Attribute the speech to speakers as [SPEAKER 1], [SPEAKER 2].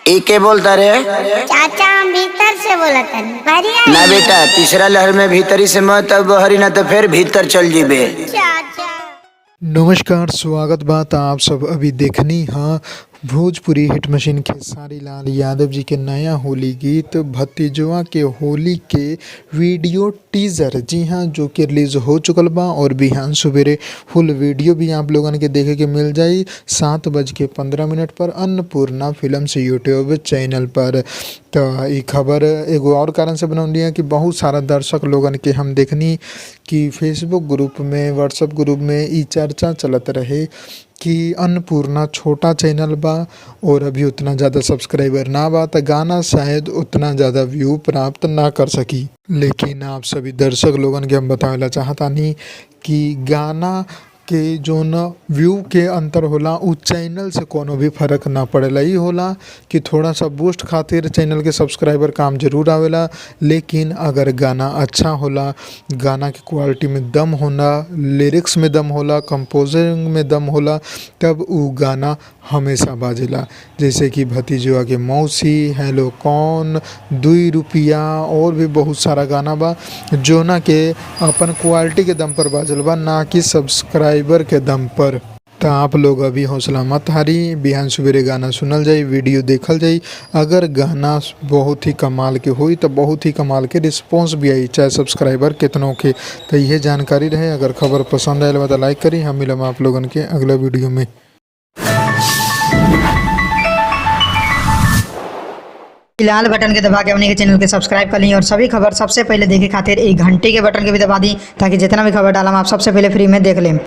[SPEAKER 1] के बोलता रे?
[SPEAKER 2] चाचा हम भीतर से बोला था।
[SPEAKER 1] ना बेटा, तीसरा लहर में भीतरी से मत अब हरी, ना तो फिर भीतर चल जीबे।
[SPEAKER 2] चाचा
[SPEAKER 3] नमस्कार, स्वागत बात आप सब अभी देखनी हाँ भोजपुरी हिट मशीन खेसारी लाल यादव जी के नया होली गीत भतीजवा के होली के वीडियो टीज़र, जी हाँ, जो कि रिलीज़ हो चुकल बा और बिहान सवेरे फुल वीडियो भी आप लोगन के देखे के मिल जाई 7:15 पर अन्नपूर्णा फिल्म्स यूट्यूब चैनल पर। तो ये खबर एगो और कारण से बनौली है कि बहुत सारा दर्शक लोगन के हम देखनी कि फेसबुक ग्रुप में, व्हाट्सएप ग्रुप में ये चर्चा चलत रहे कि अन्नपूर्णा छोटा चैनल बा और अभी उतना ज़्यादा सब्सक्राइबर ना बा, तो गाना शायद उतना ज़्यादा व्यू प्राप्त ना कर सकी। लेकिन आप सभी दर्शक लोगन के हम बतावेला चाहतानी कि गाना के जोन व्यू के अंतर होला उ चैनल से कोनो भी फ़र्क ना पड़ेला। ई होला कि थोड़ा सा बूस्ट खातिर चैनल के सब्सक्राइबर काम जरूर आवेला, लेकिन अगर गाना अच्छा होला, गाना की क्वालिटी में दम होना, लिरिक्स में दम होला, कंपोजिंग में दम होला, तब उ गाना हमेशा बाजेला। जैसे कि भतीजवा के मौसी, हेलो कौन, 2 रुपया और भी बहुत सारा गाना बा जोना के अपन क्वालिटी के दम पर बाजल बा, ना कि सब्सक्राइबर के दम पर। तो आप लोग अभी हौसला मत हारी, बिहान सवेरे गाना सुनल जाई, वीडियो देखल जाई। अगर गाना बहुत ही कमाल के हुई तो बहुत ही कमाल के रिस्पॉन्स भी आई, चाहे सब्सक्राइबर कितनों के। तो यह जानकारी रहे। अगर खबर पसंद आए तो लाइक करी। हम मिलम आप लोगन के अगला वीडियो में।
[SPEAKER 4] लाल बटन के दबा के अपने के चैनल के सब्सक्राइब कर ली और सभी खबर सबसे पहले देखे खातिर एक घंटे के बटन के भी दबा दी, ताकि जितना भी खबर डालम आप सबसे पहले फ्री में देख लें।